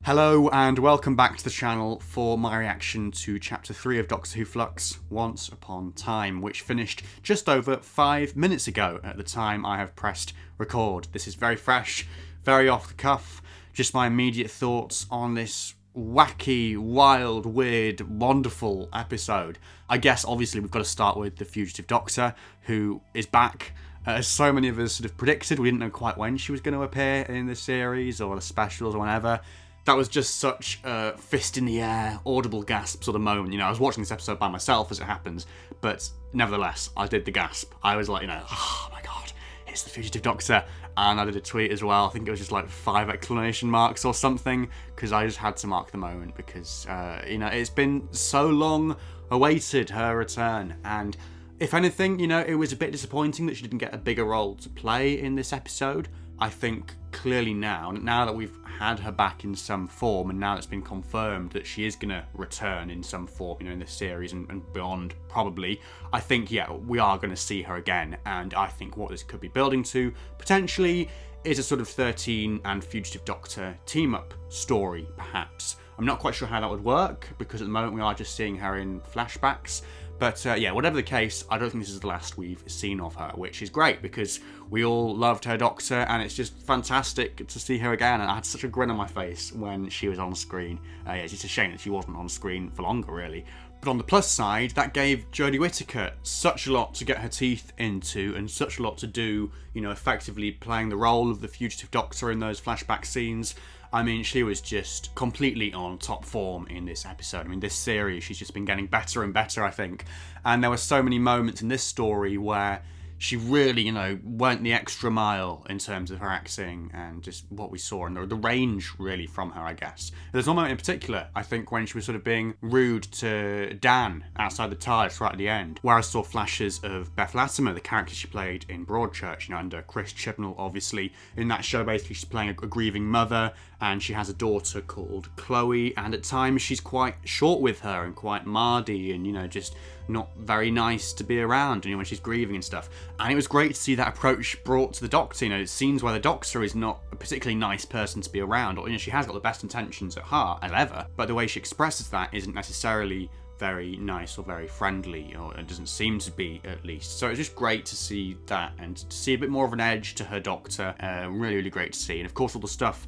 Hello and welcome back to the channel for my reaction to Chapter 3 of Doctor Who Flux, Once Upon Time, which finished just over 5 minutes ago at the time I have pressed record. This is very fresh, very off the cuff, just my immediate thoughts on this wacky, wild, weird, wonderful episode. I guess obviously we've got to start with the Fugitive Doctor, who is back. As so many of us sort of predicted, we didn't know quite when she was going to appear in the series or the specials or whenever. That was just such a fist in the air, audible gasp sort of moment. You know, I was watching this episode by myself as it happens, but nevertheless, I did the gasp. I was like, oh my god, it's the Fugitive Doctor. And I did a tweet as well. I think it was just like 5 exclamation marks or something, because I just had to mark the moment because, it's been so long awaited, her return. And if anything, it was a bit disappointing that she didn't get a bigger role to play in this episode. I think clearly now that we've had her back in some form, and now it's been confirmed that she is going to return in some form, in this series and beyond, probably, I think, we are going to see her again. And I think what this could be building to, potentially, is a sort of 13 and Fugitive Doctor team-up story, perhaps. I'm not quite sure how that would work, because at the moment we are just seeing her in flashbacks. But whatever the case, I don't think this is the last we've seen of her, which is great because we all loved her Doctor and it's just fantastic to see her again. And I had such a grin on my face when she was on screen. It's just a shame that she wasn't on screen for longer, really. But on the plus side, that gave Jodie Whittaker such a lot to get her teeth into and such a lot to do, effectively playing the role of the Fugitive Doctor in those flashback scenes. I mean, she was just completely on top form in this episode. I mean, this series, she's just been getting better and better, I think. And there were so many moments in this story where she really, went the extra mile in terms of her acting and just what we saw and the range, really, from her, I guess. There's one moment in particular, I think, when she was sort of being rude to Dan outside the TARDIS right at the end, where I saw flashes of Beth Latimer, the character she played in Broadchurch, under Chris Chibnall, obviously. In that show, basically, she's playing a grieving mother, and she has a daughter called Chloe, and at times she's quite short with her and quite mardy and, just not very nice to be around, when she's grieving and stuff. And it was great to see that approach brought to the Doctor, scenes where the Doctor is not a particularly nice person to be around, or, she has got the best intentions at heart, as ever, but the way she expresses that isn't necessarily very nice or very friendly, or it doesn't seem to be, at least. So it's just great to see that and to see a bit more of an edge to her Doctor. Really, really great to see. And of course, all the stuff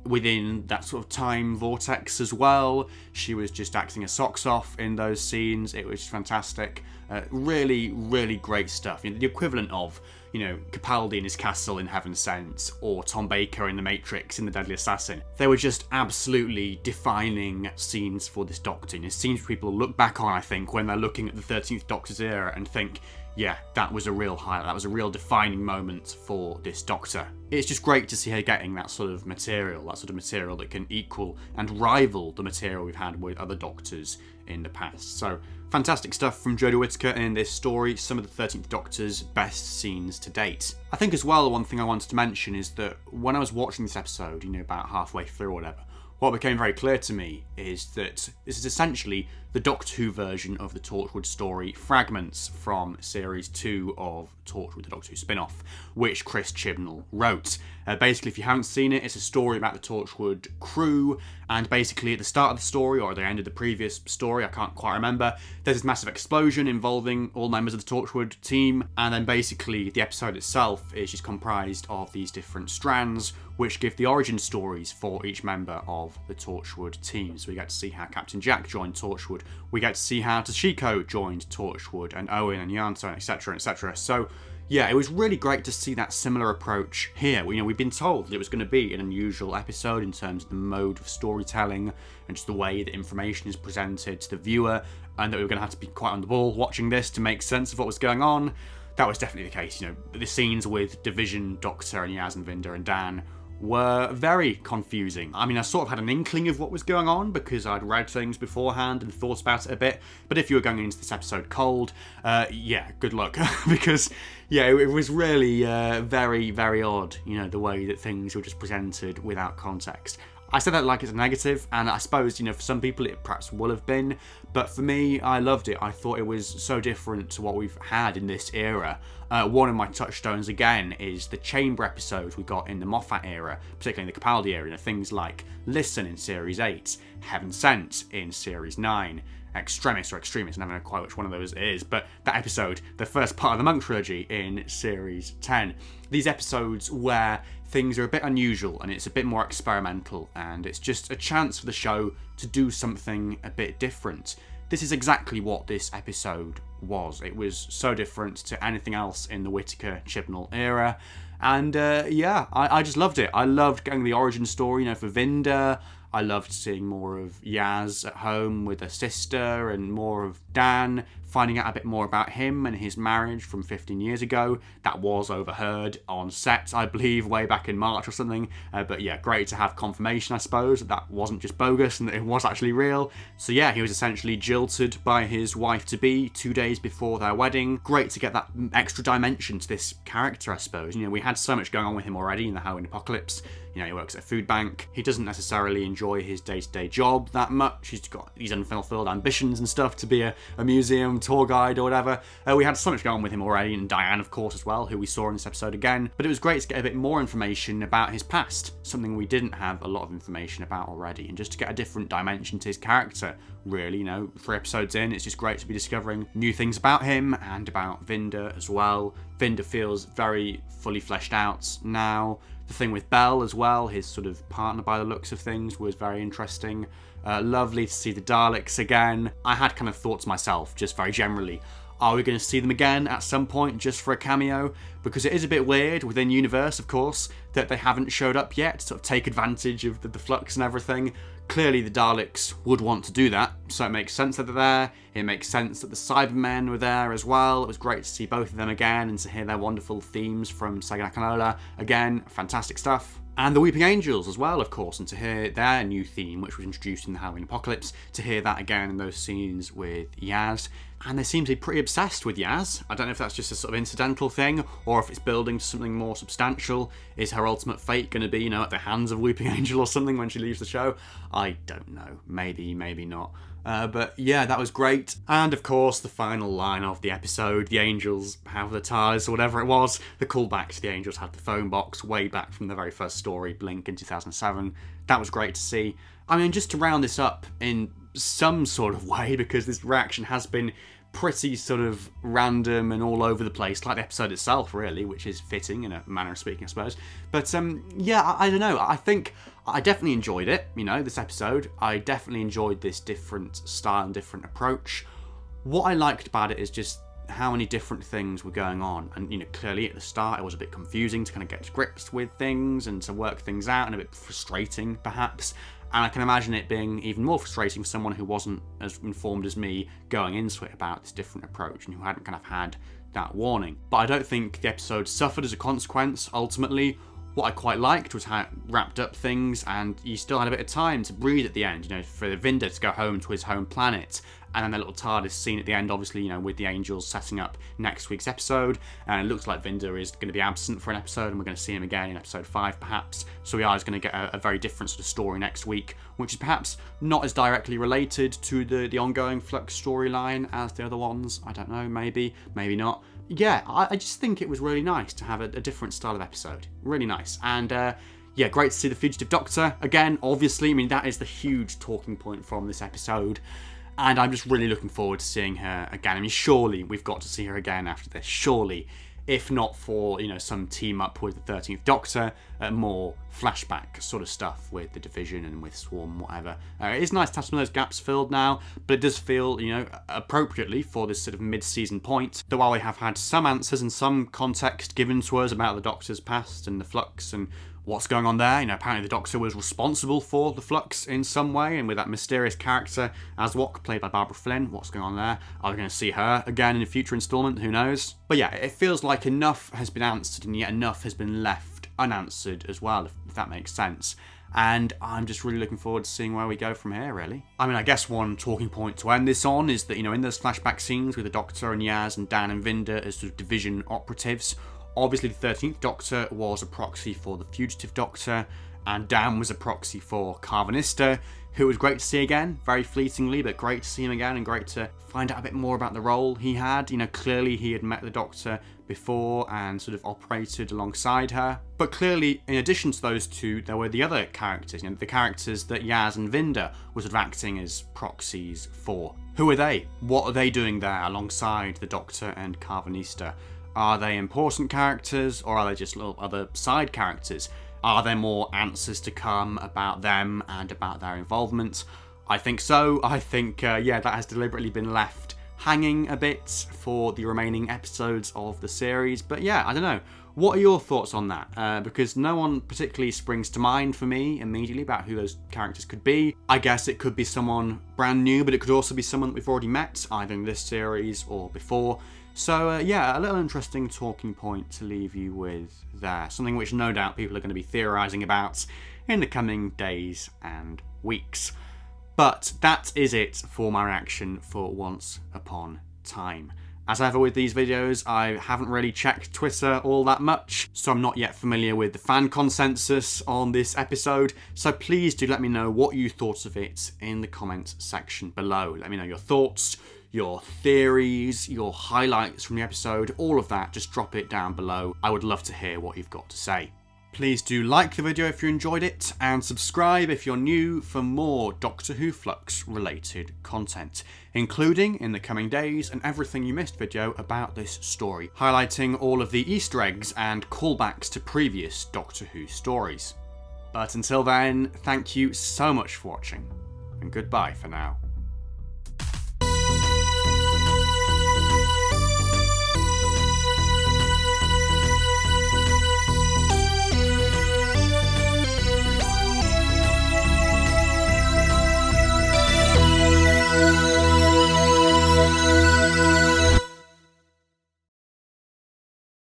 within that sort of time vortex as well. She was just acting her socks off in those scenes. It was fantastic. Really, really great stuff. The equivalent of, Capaldi in his castle in Heaven Sent, or Tom Baker in The Matrix in The Deadly Assassin. They were just absolutely defining scenes for this Doctor. Scenes people look back on, I think, when they're looking at the 13th Doctor's era and think, yeah, that was a real highlight. That was a real defining moment for this Doctor. It's just great to see her getting that sort of material that can equal and rival the material we've had with other Doctors in the past. So, fantastic stuff from Jodie Whittaker in this story, some of the 13th Doctor's best scenes to date. I think as well, the one thing I wanted to mention is that when I was watching this episode, about halfway through or whatever, what became very clear to me is that this is essentially the Doctor Who version of the Torchwood story, fragments from Series 2 of Torchwood, the Doctor Who spin-off, which Chris Chibnall wrote. Basically, if you haven't seen it, it's a story about the Torchwood crew, and basically at the start of the story, or at the end of the previous story, I can't quite remember, there's this massive explosion involving all members of the Torchwood team, and then basically the episode itself is just comprised of these different strands, which give the origin stories for each member of the Torchwood team. So we get to see how Captain Jack joined Torchwood, we get to see how Toshiko joined Torchwood, and Owen and Yanto, etc, etc. So yeah, it was really great to see that similar approach here. We've been told that it was going to be an unusual episode in terms of the mode of storytelling and just the way that information is presented to the viewer, and that we were going to have to be quite on the ball watching this to make sense of what was going on. That was definitely the case. The scenes with Division, Doctor, and Yaz and Vinder and Dan were very confusing. I mean, I sort of had an inkling of what was going on because I'd read things beforehand and thought about it a bit, but if you were going into this episode cold, good luck. Because, it was really very, very odd, the way that things were just presented without context. I said that like it's a negative, and I suppose, for some people it perhaps will have been, but for me, I loved it. I thought it was so different to what we've had in this era. One of my touchstones, again, is the Chamber episodes we got in the Moffat era, particularly in the Capaldi era. Things like Listen in Series 8, Heaven Sent in Series 9, Extremis or Extremis, I never know quite which one of those it is, but that episode, the first part of the Monk trilogy in Series 10. These episodes where things are a bit unusual and it's a bit more experimental, and it's just a chance for the show to do something a bit different. This is exactly what this episode was. It was so different to anything else in the Whittaker-Chibnall era, and I just loved it. I loved getting the origin story, for Vinder. I loved seeing more of Yaz at home with her sister, and more of Dan, finding out a bit more about him and his marriage from 15 years ago. That was overheard on set, I believe, way back in March or something. But yeah, great to have confirmation, I suppose, that wasn't just bogus and that it was actually real. So yeah, he was essentially jilted by his wife-to-be 2 days before their wedding. Great to get that extra dimension to this character, I suppose. We had so much going on with him already in the Halloween Apocalypse. He works at a food bank. He doesn't necessarily enjoy his day-to-day job that much. He's got these unfulfilled ambitions and stuff to be a museum tour guide or whatever. We had so much going on with him already, and Diane, of course, as well, who we saw in this episode again. But it was great to get a bit more information about his past, something we didn't have a lot of information about already, and just to get a different dimension to his character, really. 3 episodes in, it's just great to be discovering new things about him and about Vinder as well. Vinder feels very fully fleshed out now. The thing with Belle as well, his sort of partner by the looks of things, was very interesting. Lovely to see the Daleks again. I had kind of thought to myself, just very generally, are we going to see them again at some point just for a cameo? Because it is a bit weird within universe, of course, that they haven't showed up yet, to sort of take advantage of the Flux and everything. Clearly the Daleks would want to do that, so it makes sense that they're there. It makes sense that the Cybermen were there as well. It was great to see both of them again and to hear their wonderful themes from Saga Nakanola. Again, fantastic stuff. And the Weeping Angels as well, of course, and to hear their new theme, which was introduced in the Halloween Apocalypse, to hear that again in those scenes with Yaz. And they seem to be pretty obsessed with Yaz. I don't know if that's just a sort of incidental thing, or if it's building to something more substantial. Is her ultimate fate going to be, at the hands of Weeping Angel or something when she leaves the show? I don't know. Maybe, maybe not. But yeah, that was great. And of course, the final line of the episode, the Angels have the TARDIS or whatever it was, the callback to the Angels had the phone box way back from the very first story, Blink in 2007. That was great to see. I mean, just to round this up in some sort of way, because this reaction has been pretty sort of random and all over the place, like the episode itself, really, which is fitting in a manner of speaking, I suppose. But yeah, I don't know. I think I definitely enjoyed it, this episode. I definitely enjoyed this different style and different approach. What I liked about it is just how many different things were going on. And, clearly at the start it was a bit confusing to kind of get to grips with things and to work things out, and a bit frustrating, perhaps. And I can imagine it being even more frustrating for someone who wasn't as informed as me going into it about this different approach and who hadn't kind of had that warning. But I don't think the episode suffered as a consequence, ultimately. What I quite liked was how it wrapped up things, and you still had a bit of time to breathe at the end, for Vinder to go home to his home planet. And then the little TARDIS scene at the end, obviously, with the Angels setting up next week's episode. And it looks like Vinder is going to be absent for an episode, and we're going to see him again in episode 5, perhaps. So we are going to get a very different sort of story next week, which is perhaps not as directly related to the ongoing Flux storyline as the other ones. I don't know, maybe, maybe not. Yeah, I just think it was really nice to have a different style of episode. Really nice. And yeah, great to see the Fugitive Doctor again, obviously. That is the huge talking point from this episode. And I'm just really looking forward to seeing her again. Surely we've got to see her again after this. Surely. If not for, some team up with the 13th Doctor, more flashback sort of stuff with the Division and with Swarm and whatever. It is nice to have some of those gaps filled now, but it does feel, appropriately for this sort of mid-season point, that while we have had some answers and some context given to us about the Doctor's past and the Flux and what's going on there. Apparently the Doctor was responsible for the Flux in some way, and with that mysterious character, Aswok, played by Barbara Flynn, what's going on there? Are we going to see her again in a future instalment? Who knows? But yeah, it feels like enough has been answered, and yet enough has been left unanswered as well, if that makes sense. And I'm just really looking forward to seeing where we go from here, really. I guess one talking point to end this on is that, in those flashback scenes with the Doctor and Yaz and Dan and Vinder as sort of Division operatives, obviously the 13th Doctor was a proxy for the Fugitive Doctor, and Dan was a proxy for Carvanista, who was great to see again, very fleetingly, but great to see him again and great to find out a bit more about the role he had. You know, clearly he had met the Doctor before and sort of operated alongside her. But clearly, in addition to those two, there were the other characters, you know, the characters that Yaz and Vinda were sort of acting as proxies for. Who are they? What are they doing there alongside the Doctor and Carvanista? Are they important characters, or are they just little other side characters? Are there more answers to come about them and about their involvement? I think so. I think, that has deliberately been left hanging a bit for the remaining episodes of the series. But yeah, I don't know. What are your thoughts on that? Because no one particularly springs to mind for me immediately about who those characters could be. I guess it could be someone brand new, but it could also be someone that we've already met, either in this series or before. So a little interesting talking point to leave you with there. Something which no doubt people are going to be theorising about in the coming days and weeks. But that is it for my reaction for Once Upon Time. As ever with these videos, I haven't really checked Twitter all that much, so I'm not yet familiar with the fan consensus on this episode, so please do let me know what you thought of it in the comments section below. Let me know your thoughts, your theories, your highlights from the episode, all of that, just drop it down below. I would love to hear what you've got to say. Please do like the video if you enjoyed it, and subscribe if you're new for more Doctor Who Flux related content, including in the coming days an Everything You Missed video about this story, highlighting all of the Easter eggs and callbacks to previous Doctor Who stories. But until then, thank you so much for watching, and goodbye for now.